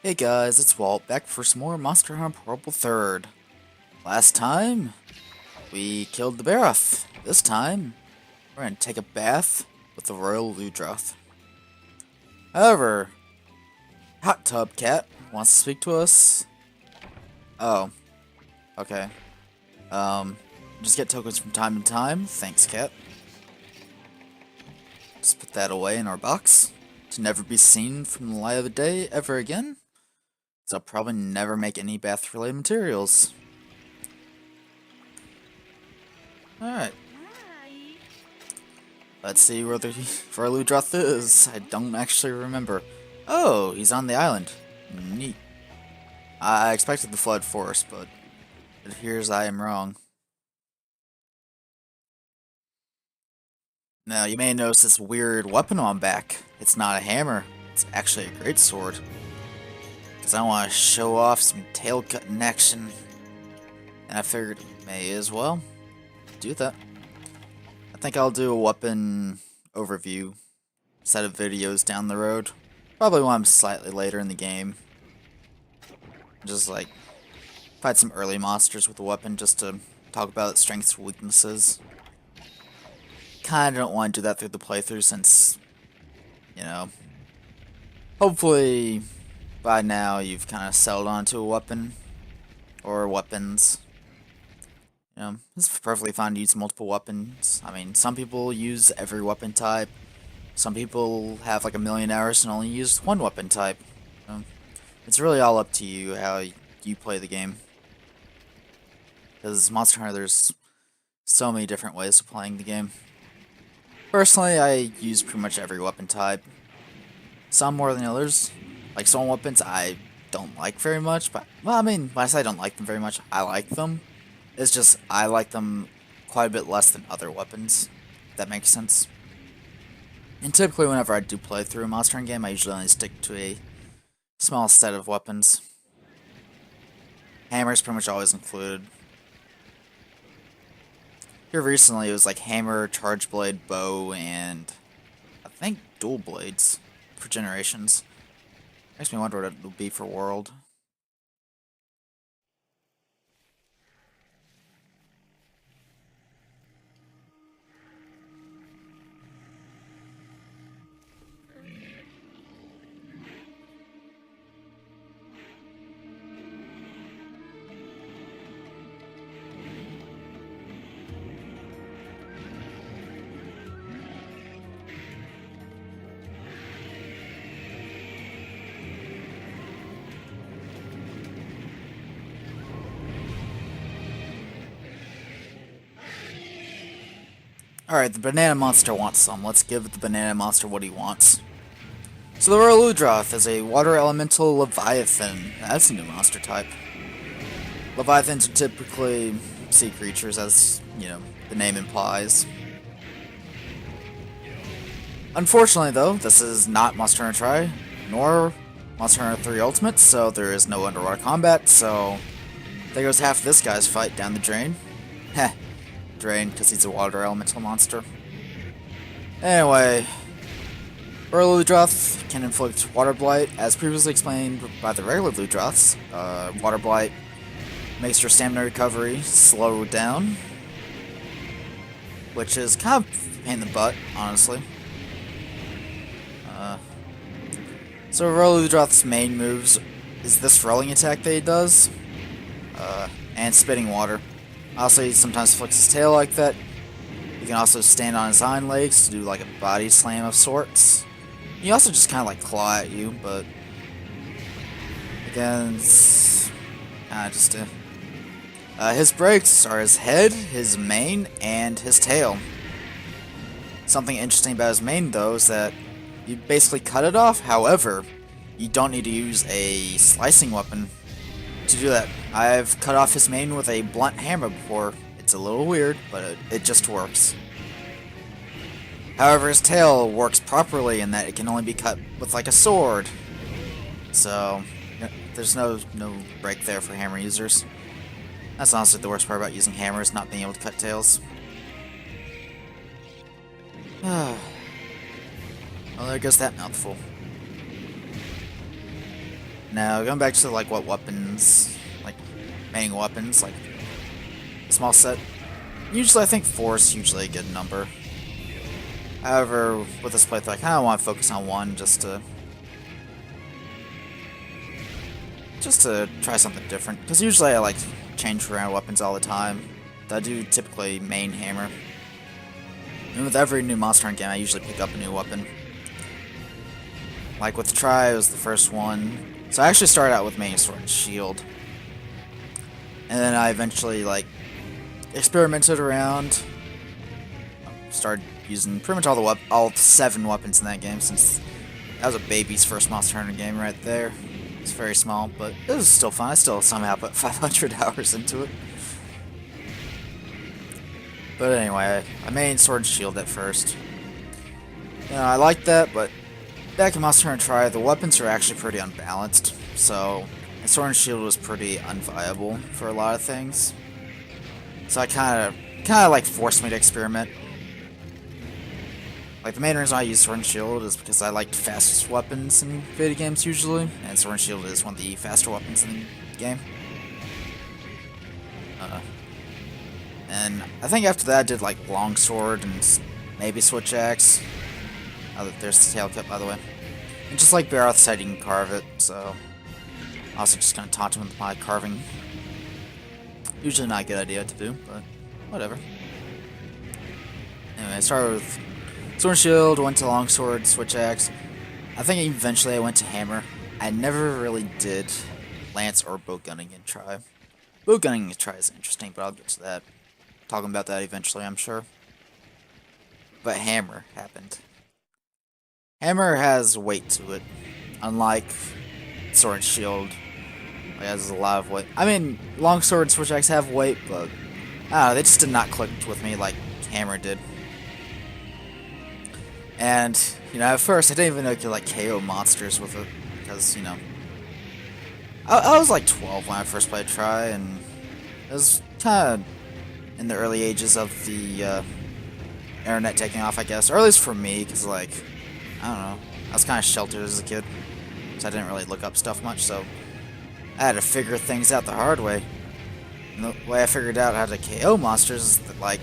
Hey guys, it's Walt, back for some more Monster Hunter Purple Third. Last time, we killed the Baroth. This time, we're gonna take a bath with the Royal Ludroth. However, Hot Tub Cat wants to speak to us. Oh, okay. Just get tokens from time to time. Thanks, Cat. Just put that away in our box to never be seen from the light of the day ever again. So I'll probably never make any bath-related materials. Alright. Let's see where the Royal Ludroth is. I don't actually remember. Oh, he's on the island. Neat. I expected the Flood Forest, but it appears I am wrong. Now, you may notice this weird weapon on back. It's not a hammer. It's actually a greatsword. Because I want to show off some tail cutting action. And I figured may as well do that. I think I'll do a weapon overview set of videos down the road. Probably when I'm slightly later in the game. Just like fight some early monsters with the weapon just to talk about its strengths and weaknesses. Kinda don't want to do that through the playthrough since, you know, hopefully by now you've kind of settled onto a weapon or weapons. You know, it's perfectly fine to use multiple weapons. I mean, some people use every weapon type. Some people have like a million hours and only use one weapon type. You know, it's really all up to you how you play the game. Because Monster Hunter, there's so many different ways of playing the game. Personally, I use pretty much every weapon type. Some more than others. Like some weapons I don't like very much, but, well, I mean, when I say I don't like them very much, I like them. It's just, I like them quite a bit less than other weapons, if that makes sense. And typically whenever I do play through a Monster Hunter game, I usually only stick to a small set of weapons. Hammer's pretty much always included. Here recently it was like hammer, charge blade, bow, and I think dual blades for generations. Makes me wonder what it will be for world. Alright, the banana monster wants some. Let's give the banana monster what he wants. So the Royal Ludroth is a water elemental leviathan. That's a new monster type. Leviathans are typically sea creatures, as, you know, the name implies. Unfortunately, though, this is not Monster Hunter Tri, nor Monster Hunter 3 Ultimate, so there is no underwater combat, so there goes half of this guy's fight down the drain. Heh. Drain, because he's a water elemental monster. Anyway, Royal Ludroth can inflict Water Blight, as previously explained by the regular Ludroths. Water Blight makes your stamina recovery slow down, which is kind of a pain in the butt, honestly. So Royal Ludroth's main moves is this rolling attack that he does, and spitting water. Also, he sometimes flicks his tail like that. He can also stand on his hind legs to do like a body slam of sorts. He also just kind of like claw at you, but again, it's just his breaks are his head, his mane, and his tail. Something interesting about his mane, though, is that you basically cut it off. However, you don't need to use a slicing weapon to do that. I've cut off his mane with a blunt hammer before. It's a little weird, but it just works. However, his tail works properly in that it can only be cut with like a sword. So, there's no break there for hammer users. That's honestly the worst part about using hammers, not being able to cut tails. Well, there goes that mouthful. Now, going back to like what weapons, like main weapons, like a small set. Usually, I think 4 is usually a good number. However, with this playthrough, I kind of want to focus on one just to try something different. Because usually I like to change around weapons all the time. I do typically main hammer. And with every new Monster Hunter game, I usually pick up a new weapon. Like with Try, it was the first one. So I actually started out with main sword and shield. And then I eventually like experimented around. Started using pretty much all 7 weapons in that game, since that was a baby's first Monster Hunter game right there. It's very small, but it was still fun. I still somehow put 500 hours into it. But anyway, I main sword and shield at first. You know, I liked that, but back in Monster Hunter Try, the weapons are actually pretty unbalanced. So, sword and shield was pretty unviable for a lot of things. So I kind of like forced me to experiment. Like, the main reason I use Sword and Shield is because I like fastest weapons in video games usually, and Sword and Shield is one of the faster weapons in the game. And I think after that I did like Longsword and maybe Switch Axe. Oh, there's the tail cut, by the way. And just like Baroth said, you can carve it, so also just gonna taunt him with my carving. Usually not a good idea to do, but whatever. Anyway, I started with Sword and Shield, went to Longsword, Switch Axe. I think eventually I went to Hammer. I never really did Lance or Bow Gunning in Try. Bow Gunning in Try is interesting, but I'll get to that. Talking about that eventually, I'm sure. But Hammer happened. Hammer has weight to it, unlike Sword and Shield. It has a lot of weight. I mean, Longsword and Switch Axe have weight, but I don't know, they just did not click with me like Hammer did. And, you know, at first I didn't even know you could like KO monsters with it, because, you know, I was like 12 when I first played Try, and it was kind of in the early ages of the internet taking off, I guess. Or at least for me, because, like, I don't know, I was kind of sheltered as a kid, so I didn't really look up stuff much, so I had to figure things out the hard way. And the way I figured out how to KO monsters is that, like,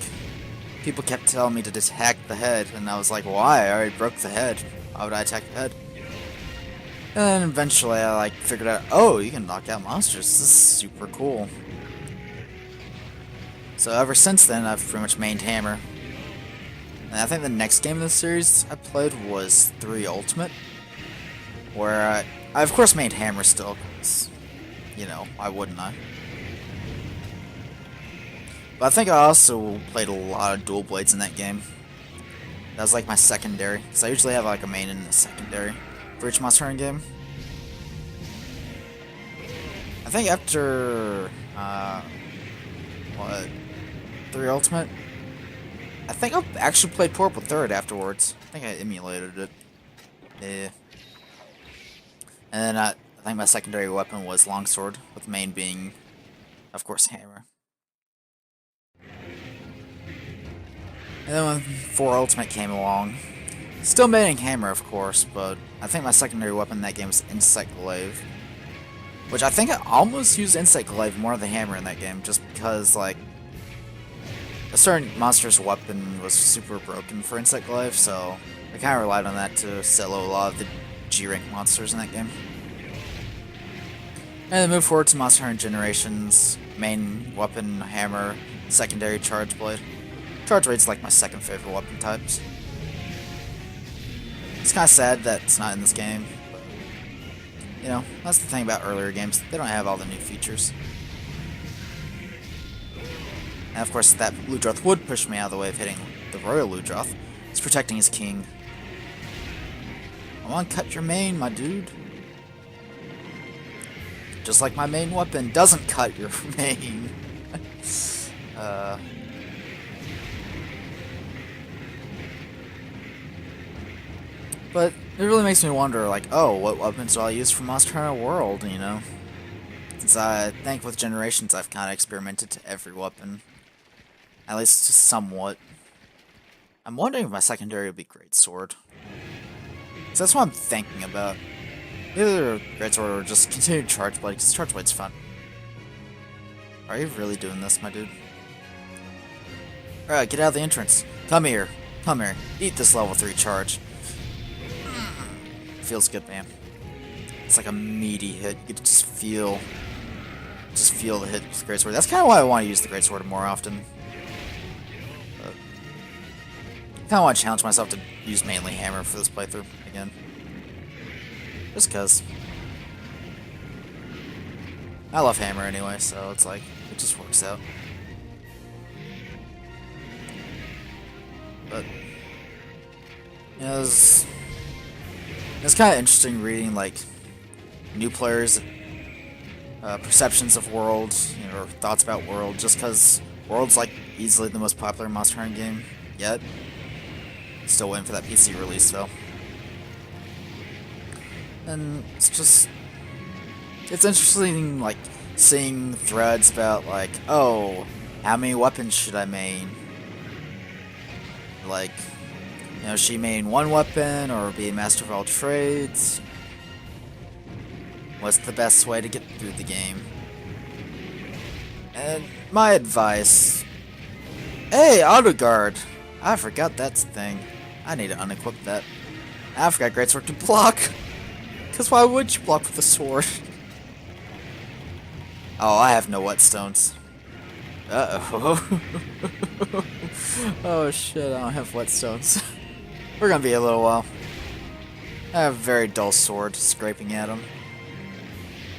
people kept telling me to attack the head, and I was like, why? I already broke the head. Why would I attack the head? And then eventually I, like, figured out, oh, you can knock out monsters. This is super cool. So ever since then, I've pretty much mained Hammer. And I think the next game in the series I played was 3 Ultimate, where I of course mained Hammer still, because, you know, why wouldn't I? But I think I also played a lot of dual blades in that game. That was like my secondary, because I usually have like a main and a secondary for each Monster Hunter game. I think after, 3 Ultimate? I think I actually played Purple Third afterwards. I think I emulated it. Yeah. And then I think my secondary weapon was Longsword, with the main being, of course, Hammer. And then when 4 Ultimate came along, still maining Hammer, of course, but I think my secondary weapon in that game was Insect Glaive. Which I think I almost used Insect Glaive more than Hammer in that game, just because, like, a certain monster's weapon was super broken for Insect Glaive, so I kind of relied on that to solo a lot of the G-rank monsters in that game. And then move forward to Monster Hunter Generations, main weapon, Hammer, secondary Charge Blade. Charge Blade's like my second favorite weapon types. It's kind of sad that it's not in this game, but, you know, that's the thing about earlier games, they don't have all the new features. And of course, that Ludroth would push me out of the way of hitting the Royal Ludroth. He's protecting his king. Come on, cut your main, my dude. Just like my main weapon doesn't cut your main. But it really makes me wonder, like, oh, what weapons do I use for Monster Hunter World, you know? Since I think with Generations I've kind of experimented to every weapon. At least somewhat. I'm wondering if my secondary would be Great Sword. So that's what I'm thinking about. Either Greatsword or just continued Charge Blade, because Charge Blade's fun. Are you really doing this, my dude? Alright, get out of the entrance. Come here. Come here. Eat this level 3 charge. Feels good, man. It's like a meaty hit. You can just feel the hit with the Greatsword. That's kind of why I want to use the Greatsword more often. But I kind of want to challenge myself to use mainly Hammer for this playthrough again. Just cause. I love Hammer anyway, so it's like, it just works out. But, you know, it's kind of interesting reading, like, new players' perceptions of World, you know, or thoughts about World, just because World's, like, easily the most popular Monster Hunter game yet. Still waiting for that PC release, though. And it's just, it's interesting, like, seeing threads about, like, oh, how many weapons should I main? Like, you know, should you main one weapon, or be a master of all trades? What's the best way to get through the game? And my advice, hey, auto guard! I forgot that's a thing. I need to unequip that. I forgot Greatsword to block! Because why would you block with a sword? Oh, I have no whetstones. Uh-oh. Oh shit, I don't have whetstones. We're gonna be a little while. I have a very dull sword, scraping at him.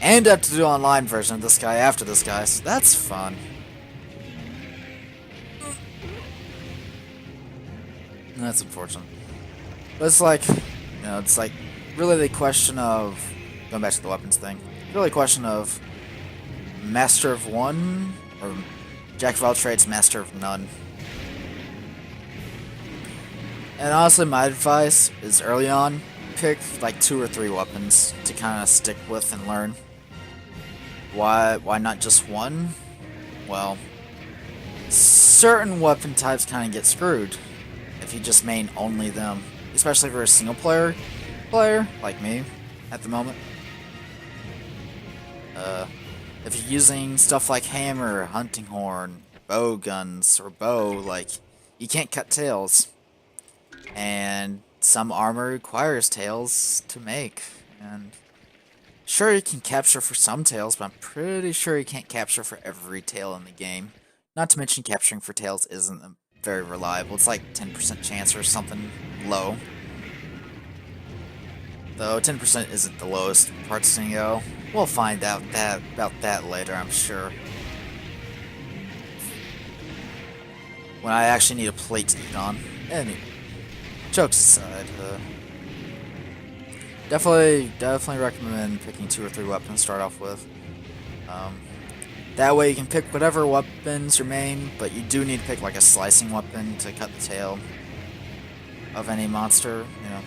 And I have to do an online version of this guy after this guy, so that's fun. That's unfortunate. But it's like, you know, it's like really the question of, going back to the weapons thing, really a question of Master of One, or Jack of all trades, Master of none. And honestly, my advice is early on, pick like 2 or 3 weapons to kind of stick with and learn. Why not just one? Well, certain weapon types kind of get screwed if you just main only them, especially if you're a single player like me at the moment. If you're using stuff like hammer, hunting horn, bow guns, or bow, like, you can't cut tails. And some armor requires tails to make. And sure, you can capture for some tails, but I'm pretty sure you can't capture for every tail in the game. Not to mention capturing for tails isn't very reliable. It's like 10% chance or something low. Though 10% isn't the lowest parts to go. We'll find out about that later, I'm sure. When I actually need a plate to eat on. Anyway, jokes aside, definitely recommend picking 2 or 3 weapons to start off with. That way you can pick whatever weapons your main, but you do need to pick like a slicing weapon to cut the tail of any monster, you know.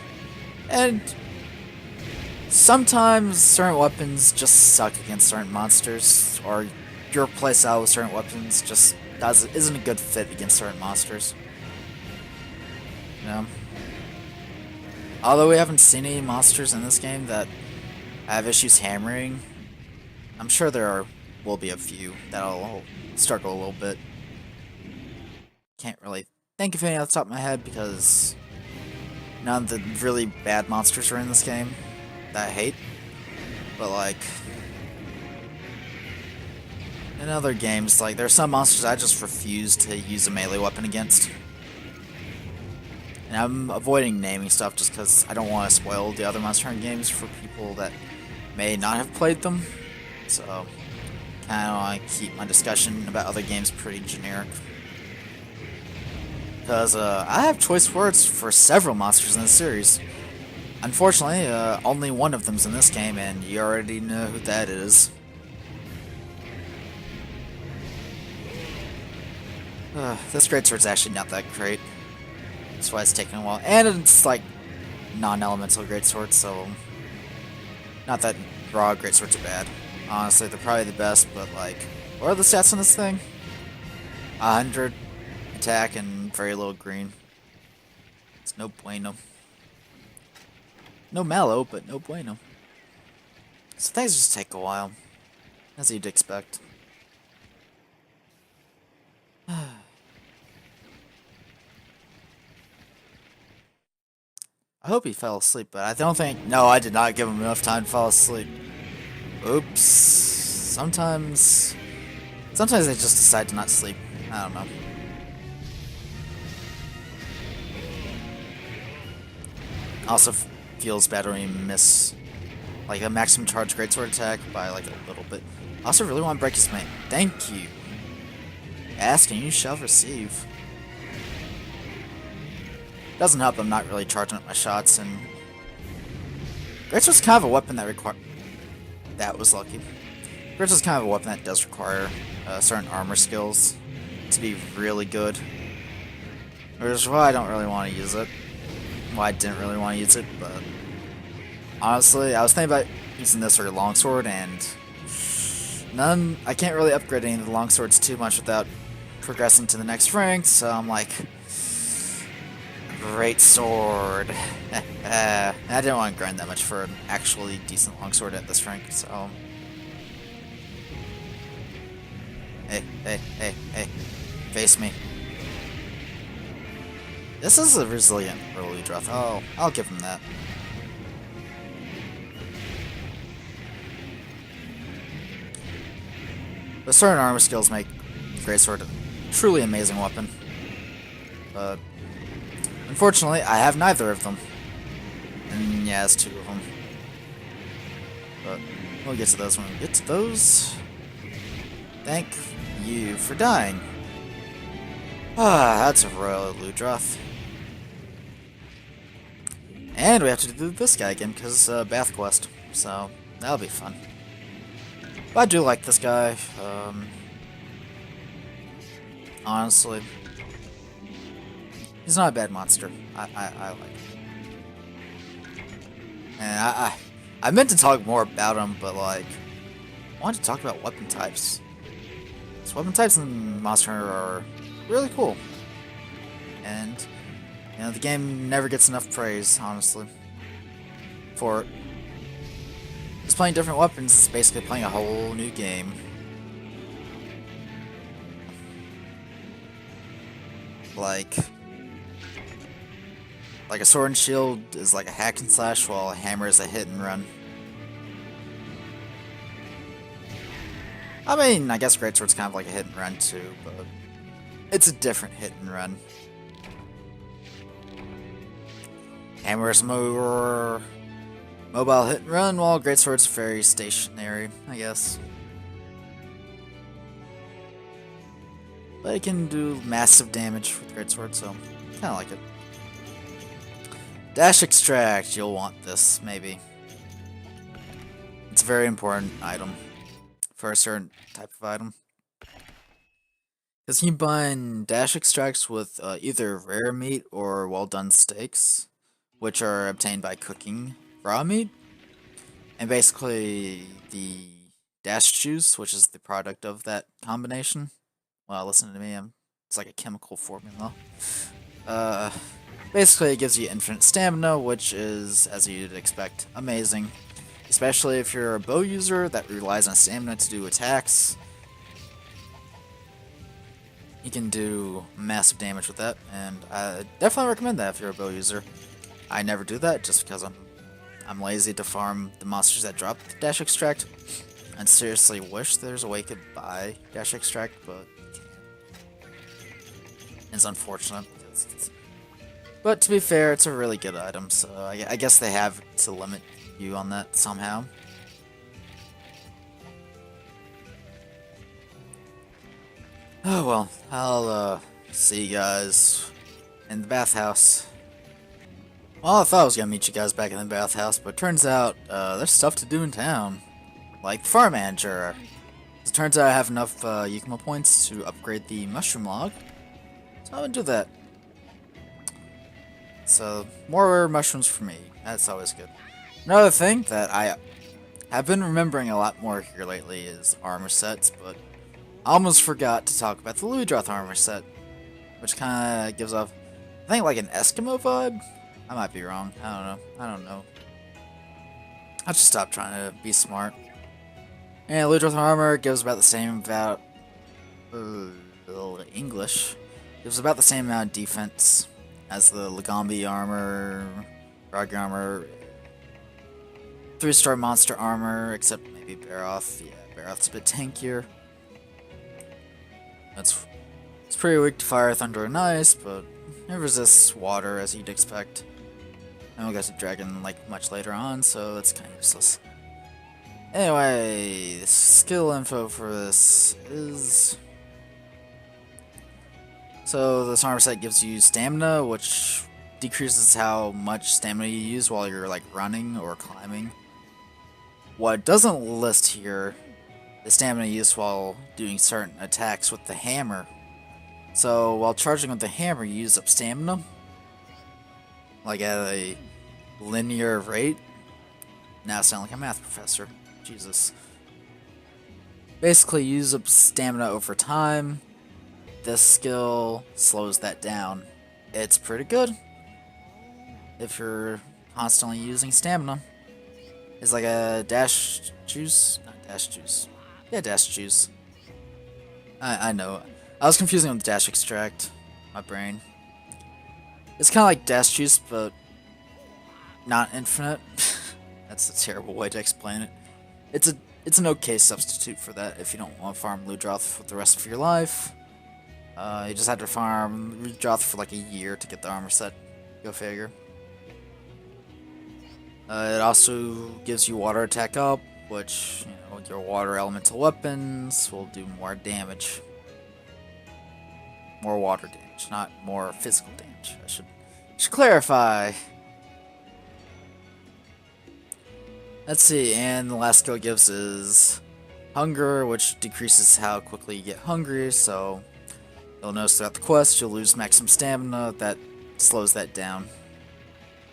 And sometimes certain weapons just suck against certain monsters, or your playstyle with certain weapons just isn't a good fit against certain monsters. You know? Although we haven't seen any monsters in this game that have issues hammering, I'm sure there will be a few that'll struggle a little bit. Can't really think of any off the top of my head because none of the really bad monsters are in this game that I hate. But like, in other games, like, there are some monsters I just refuse to use a melee weapon against. And I'm avoiding naming stuff just because I don't want to spoil the other Monster Hunter games for people that may not have played them. So, kind of want to keep my discussion about other games pretty generic. Because I have choice words for several monsters in this series. Unfortunately, only one of them's in this game, and you already know who that is. This greatsword's actually not that great. That's why it's taking a while. And it's like non-elemental greatsword, so not that raw greatswords are bad. Honestly, they're probably the best, but like, what are the stats on this thing? 100 attack and very little green. It's no bueno. No mallow, but no bueno. So things just take a while, as you'd expect. I hope he fell asleep, but I don't think... No, I did not give him enough time to fall asleep. Oops. Sometimes they just decide to not sleep. I don't know. Also feels bad when you miss like a maximum charge greatsword attack by like a little bit. Also really want to break his main. Thank you. Ask and you shall receive. Doesn't help I'm not really charging up my shots, and greatsword's kind of a weapon that require... That was lucky. Greatsword's kind of a weapon that does require certain armor skills to be really good. Which is why I don't really want to use it. Why I didn't really want to use it, but honestly, I was thinking about using this for a longsword, and I can't really upgrade any of the longswords too much without progressing to the next rank, so I'm like, great sword. I didn't want to grind that much for an actually decent longsword at this rank, so... Hey, face me. This is a resilient Royal Ludroth. Oh, I'll give him that. But certain armor skills make greatsword a truly amazing weapon. But unfortunately, I have neither of them. And yeah, it's two of them. But we'll get to those when we get to those. Thank you for dying. Ah, that's a Royal Ludroth. And we have to do this guy again, because Bath Quest. So, that'll be fun. But I do like this guy. Honestly. He's not a bad monster. I like him. And I meant to talk more about him, but like, I wanted to talk about weapon types. So weapon types in Monster Hunter are really cool. And you know, the game never gets enough praise, honestly, for it. Just playing different weapons is basically playing a whole new game. Like a sword and shield is like a hack and slash, while a hammer is a hit and run. I mean, I guess greatsword's kind of like a hit and run too, but it's a different hit and run. Hammer is more mobile hit and run, while greatsword's very stationary, I guess. But it can do massive damage with greatsword, so kinda like it. Dash extract, you'll want this, maybe. It's a very important item for a certain type of item. Because you combine dash extracts with either rare meat or well done steaks, which are obtained by cooking raw meat. And basically the dash juice, which is the product of that combination. Well, listen to me, it's like a chemical formula. Basically it gives you infinite stamina, which is, as you'd expect, amazing. Especially if you're a bow user that relies on stamina to do attacks. You can do massive damage with that, and I definitely recommend that if you're a bow user. I never do that just because I'm lazy to farm the monsters that drop the dash extract. And seriously wish there's a way you could buy dash extract, but it's unfortunate. But to be fair, it's a really good item, so I guess they have to limit you on that somehow. Oh well, I'll see you guys in the bathhouse. Well, I thought I was gonna meet you guys back in the bathhouse, but turns out there's stuff to do in town, like the farm manager. It turns out I have enough Yukima points to upgrade the mushroom log, so I'm gonna do that. So, more mushrooms for me. That's always good. Another thing that I have been remembering a lot more here lately is armor sets, but I almost forgot to talk about the Ludroth armor set, which kind of gives off, I think, like an Eskimo vibe? I might be wrong. I don't know. I'll just stop trying to be smart. And Ludroth armor gives about the same about English. Gives about the same amount of defense as the Lagombi armor, Rog armor, 3-star monster armor, except maybe Baroth. Yeah, Baroth's a bit tankier. It's pretty weak to fire, thunder, and ice, but it resists water as you'd expect. And we'll get to dragon like much later on, so it's kind of useless. Anyway, the skill info for this is... So this armor set gives you stamina, which decreases how much stamina you use while you're like running or climbing. What it doesn't list here is stamina used while doing certain attacks with the hammer. So while charging with the hammer, you use up stamina, like at a linear rate. Now I sound like a math professor. Jesus. Basically, use up stamina over time. This skill slows that down. It's pretty good if you're constantly using stamina. It's like a dash juice, not dash juice. Yeah, dash juice. I know. I was confusing with dash extract. My brain. It's kind of like dash juice, but not infinite. That's a terrible way to explain it. It's an okay substitute for that if you don't want to farm Ludroth for the rest of your life. You just have to farm Ludroth for like a year to get the armor set. Go figure. It also gives you water attack up, which, you know, your water elemental weapons will do more damage. More water damage, not more physical damage. I should clarify. Let's see, and the last skill it gives is hunger, which decreases how quickly you get hungry, so you'll notice throughout the quest you'll lose maximum stamina. That slows that down.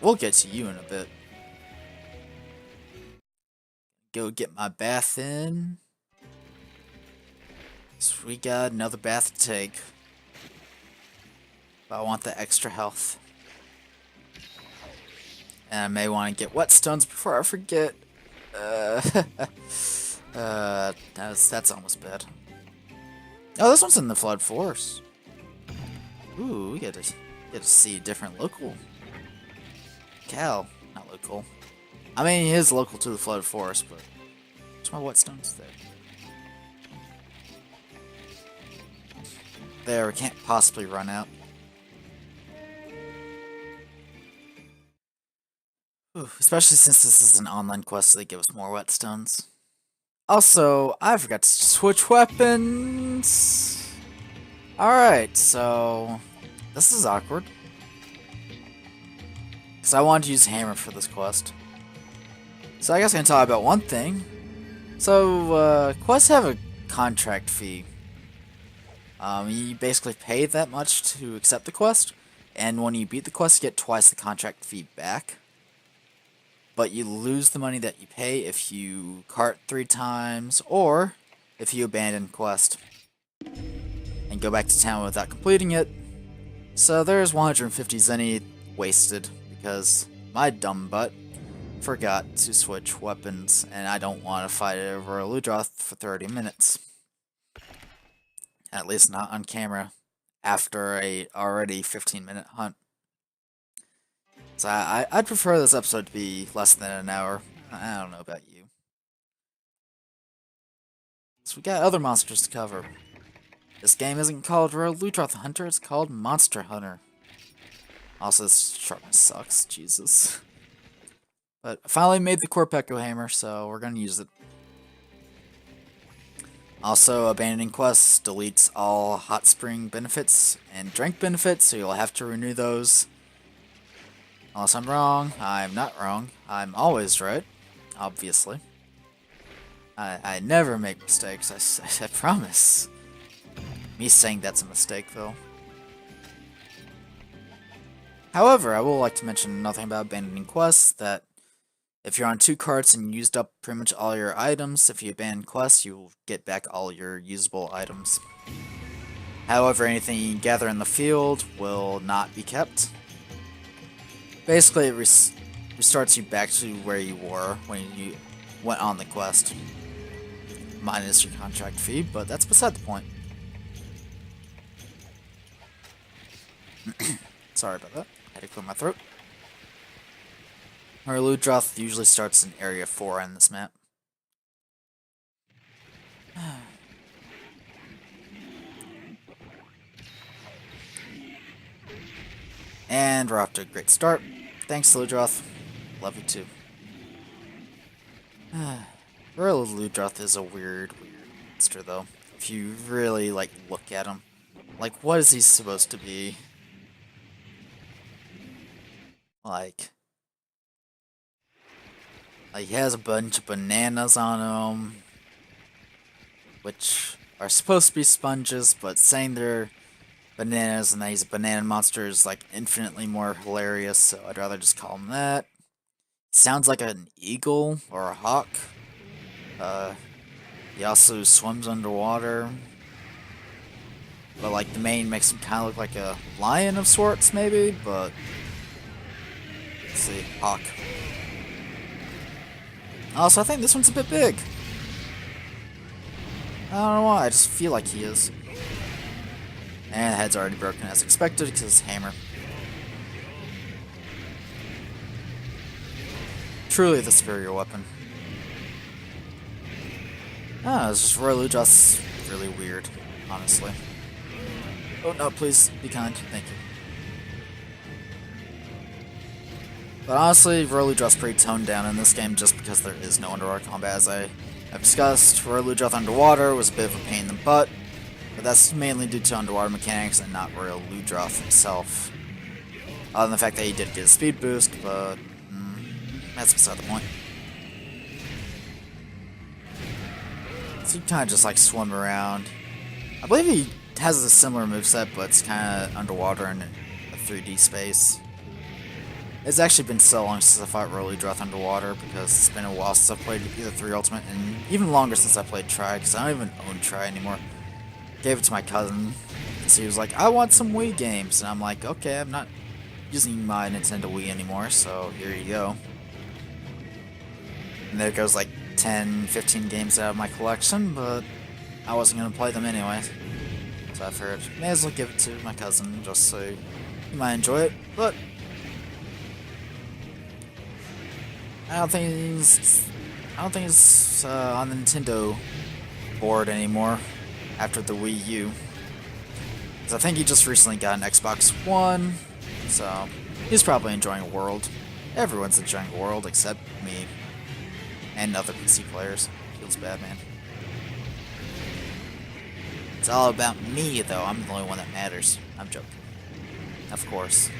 We'll get to you in a bit. Go get my bath in. So we got another bath to take. But I want the extra health. And I may want to get whetstones before I forget. That's almost bad. Oh, this one's in the Flood Forest. Ooh, we get to see a different local. Cal, not local. I mean, he is local to the Flood Forest, but where's my whetstones there? There, we can't possibly run out. Ooh, especially since this is an online quest, so they give us more whetstones. Also, I forgot to switch weapons. Alright, so this is awkward. Because I wanted to use hammer for this quest. So I guess I can talk about one thing. So, quests have a contract fee. You basically pay that much to accept the quest, and when you beat the quest, you get twice the contract fee back. But you lose the money that you pay if you cart 3 times, or if you abandon quest and go back to town without completing it. So there's 150 zenny wasted because my dumb butt forgot to switch weapons, and I don't want to fight over a Ludroth for 30 minutes. At least not on camera after a already 15-minute hunt. So I'd prefer this episode to be less than an hour. I don't know about you. So we got other monsters to cover. This game isn't called Royal Ludroth Hunter, it's called Monster Hunter. Also, this sharpness sucks, Jesus. But I finally made the Corpeco hammer, so we're gonna use it. Also, abandoning quests deletes all hot spring benefits and drink benefits, so you'll have to renew those. Unless I'm wrong. I'm not wrong. I'm always right, obviously. I never make mistakes, I promise. Me saying that's a mistake, though. However, I will like to mention nothing about abandoning quests, that if you're on 2 carts and you used up pretty much all your items, if you abandon quests, you will get back all your usable items. However, anything you gather in the field will not be kept. Basically, restarts you back to where you were when you went on the quest. Minus your contract fee, but that's beside the point. Sorry about that. Had to clear my throat. Royal Ludroth usually starts in Area 4 on this map. And we're off to a great start. Thanks, Ludroth. Love you too. Royal Ludroth is a weird monster, though. If you really, like, look at him. Like, what is he supposed to be? Like, he has a bunch of bananas on him, which are supposed to be sponges, but saying they're bananas and that he's a banana monster is, like, infinitely more hilarious, so I'd rather just call him that. Sounds like an eagle or a hawk. He also swims underwater. But, like, the mane makes him kind of look like a lion of sorts, maybe, but... Let's see, hawk. Also, I think this one's a bit big. I don't know why, I just feel like he is. And the head's already broken as expected because it's hammer. Truly the superior weapon. It's just Royal Ludroth's really weird, honestly. Oh no, please be kind, thank you. But honestly, Royal Ludroth's pretty toned down in this game just because there is no underwater combat. As I have discussed, Royal Ludroth underwater was a bit of a pain in the butt, but that's mainly due to underwater mechanics and not Royal Ludroth himself. Other than the fact that he did get a speed boost, but that's beside the point. So you kind of just like swim around. I believe he has a similar moveset, but it's kind of underwater in a 3D space. It's actually been so long since I fought Royal Ludroth underwater because it's been a while since I've played either 3 Ultimate, and even longer since I played Tri, because I don't even own Tri anymore. Gave it to my cousin, so he was like, I want some Wii games, and I'm like, okay, I'm not using my Nintendo Wii anymore, so here you go. And there goes like 10, 15 games out of my collection, but I wasn't going to play them anyway. So I figured, may as well give it to my cousin, just so he might enjoy it, but I don't think it's on the Nintendo board anymore after the Wii U. Because I think he just recently got an Xbox One, so he's probably enjoying World. Everyone's enjoying World except me. And other PC players. Feels bad, man. It's all about me, though. I'm the only one that matters. I'm joking. Of course.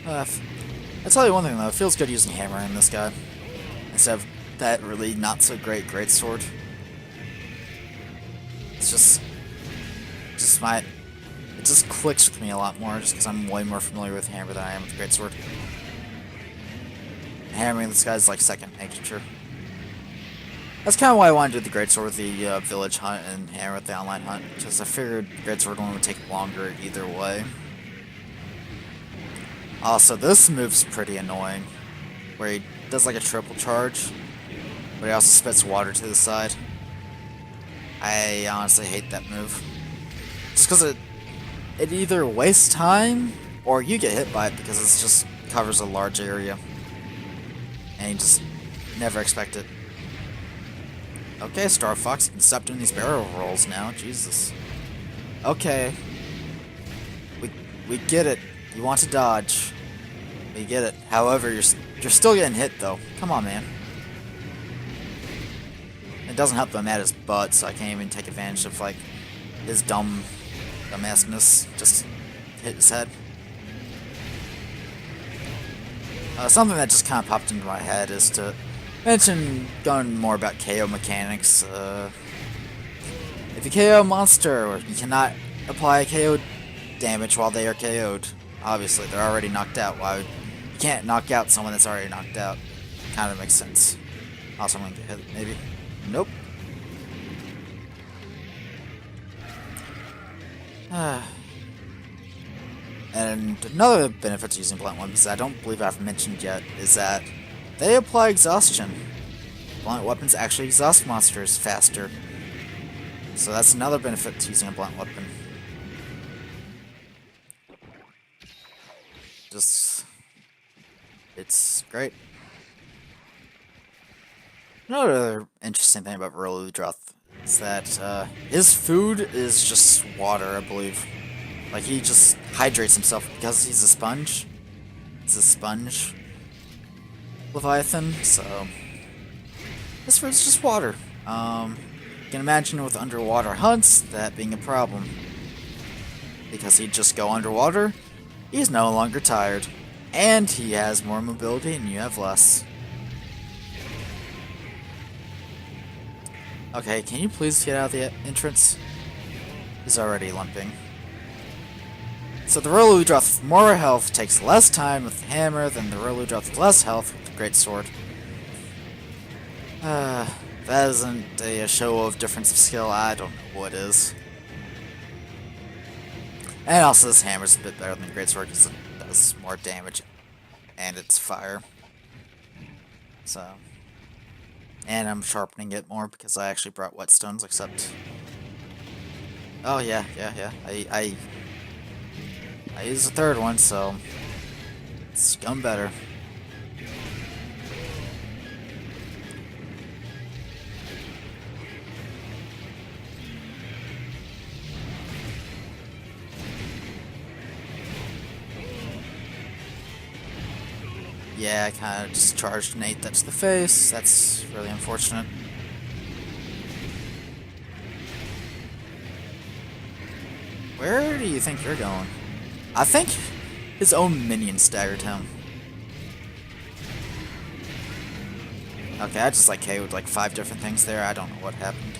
I'll tell you one thing, though. It feels good using hammer in this guy. Instead of that really not so great greatsword. It's just it just clicks with me a lot more, just because I'm way more familiar with hammer than I am with greatsword. Hammering this guy's like second nature. That's kind of why I wanted to do the greatsword with the village hunt and hammer with the online hunt, because I figured greatsword one would take longer either way. Also, this move's pretty annoying, where he does like a triple charge, but he also spits water to the side. I honestly hate that move. Just because it either wastes time, or you get hit by it because it just covers a large area. And you just never expect it. Okay, Star Fox, you can stop doing these barrel rolls now, Jesus. Okay. We get it. You want to dodge. We get it. However, you're still getting hit, though. Come on, man. It doesn't help that I'm at his butt, so I can't even take advantage of, like, his dumbassness. Just hit his head. Something that just kind of popped into my head is to mention going more about KO mechanics. If you KO a monster, you cannot apply KO damage while they are KO'd. Obviously, they're already knocked out. You can't knock out someone that's already knocked out. Kind of makes sense. Also, I'm gonna get hit, maybe. Nope. And another benefit to using blunt weapons that I don't believe I've mentioned yet is that they apply exhaustion. Blunt weapons actually exhaust monsters faster. So that's another benefit to using a blunt weapon. It's great. Another interesting thing about Royal Ludroth is that his food is just water, I believe. Like, he just hydrates himself because he's a sponge. He's a sponge Leviathan, so his food's just water. You can imagine with underwater hunts, that being a problem. Because he'd just go underwater, he's no longer tired. And he has more mobility and you have less. Okay, can you please get out of the entrance? He's already limping. So the Royal Ludroth with more health takes less time with the hammer than the Royal Ludroth with less health with the great sword. That isn't a show of difference of skill, I don't know what is. And also this hammer's a bit better than the great sword because it does more damage and it's fire. So, and I'm sharpening it more because I actually brought whetstones, except... Oh yeah. I used the third one, so it's gone better. Yeah, I kind of just charged and ate that to the face. That's really unfortunate. Where do you think you're going? I think his own minion staggered him. Okay, I just like KO'd like 5 different things there. I don't know what happened.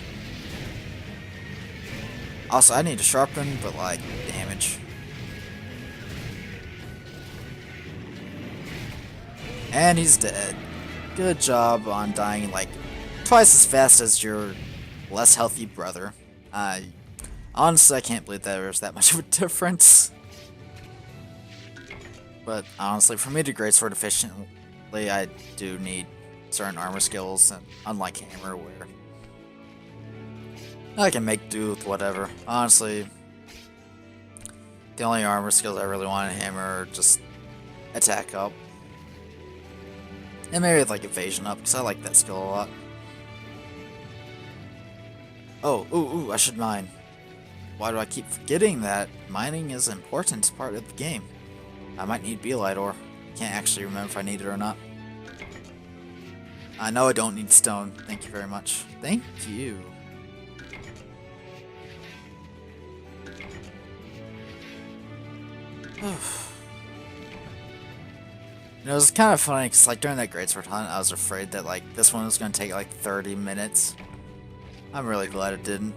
Also, I need to sharpen, but like, damage. And he's dead. Good job on dying like twice as fast as your less healthy brother. Honestly, I can't believe there's that much of a difference. But honestly, for me to greatsword efficiently, I do need certain armor skills, and unlike hammer, where I can make do with whatever. Honestly, the only armor skills I really want in hammer are just attack up. And maybe with like evasion up, because I like that skill a lot. Oh, ooh, I should mine. Why do I keep forgetting that mining is an important part of the game? I might need Belite ore. Can't actually remember if I need it or not. I know I don't need stone. Thank you very much. Thank you. You know, it was kind of funny because like during that greatsword hunt, I was afraid that like this one was going to take like 30 minutes. I'm really glad it didn't.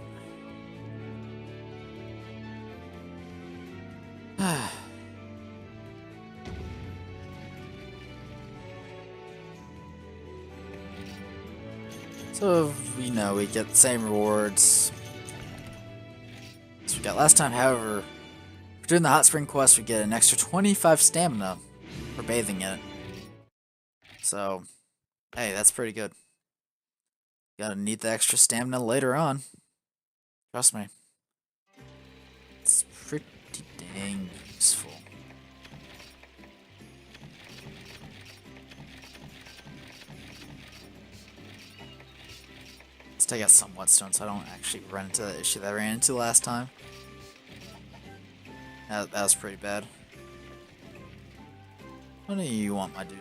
So, we know we get the same rewards as we got last time. However, for doing the hot spring quest, we get an extra 25 stamina for bathing in it. So, hey, that's pretty good. Gotta need the extra stamina later on. Trust me. It's pretty dang useful. Let's take out some whetstone so I don't actually run into the issue that I ran into last time. That was pretty bad. What do you want, my dude?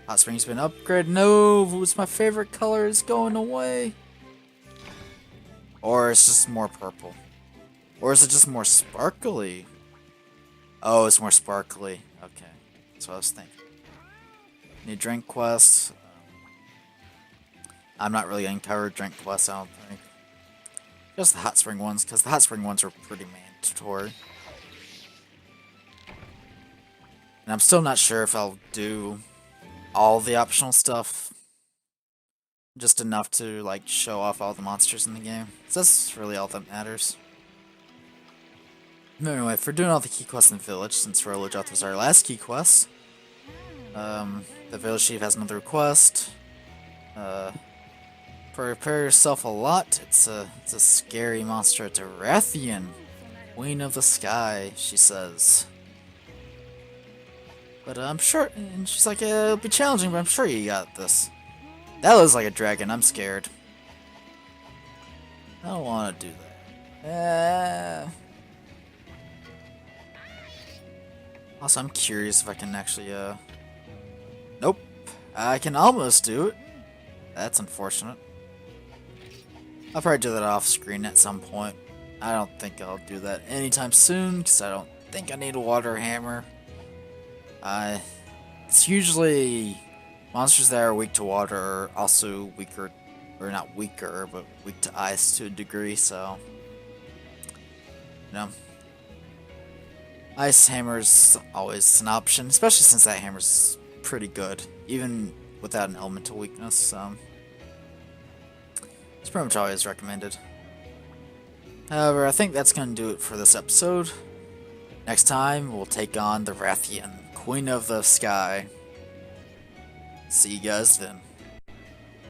Hot spring's been upgraded. No, it's my favorite color is going away. Or it's just more purple. Or is it just more sparkly? Oh, it's more sparkly. Okay, that's what I was thinking. New drink quests. I'm not really gonna cover drink quests, I don't think. Just the hot spring ones, because the hot spring ones are pretty mandatory. And I'm still not sure if I'll do all the optional stuff. Just enough to like show off all the monsters in the game. So that's really all that matters. Anyway, for doing all the key quests in the village, since Royal Ludroth was our last key quest, the village chief has another request. Prepare yourself a lot. It's a scary monster. It's a Rathian, queen of the sky, she says. But I'm sure, and she's like, it'll be challenging, but I'm sure you got this. That looks like a dragon. I'm scared. I don't want to do that. Also, I'm curious if I can actually, Nope. I can almost do it. That's unfortunate. I'll probably do that off screen at some point. I don't think I'll do that anytime soon, because I don't think I need a water hammer. It's usually monsters that are weak to water are also weaker, or not weaker, but weak to ice to a degree, so, you know. Ice hammer's always an option, especially since that hammer's pretty good, even without an elemental weakness, so it's pretty much always recommended. However, I think that's going to do it for this episode. Next time, we'll take on the Rathian, Queen of the Sky. See you guys then.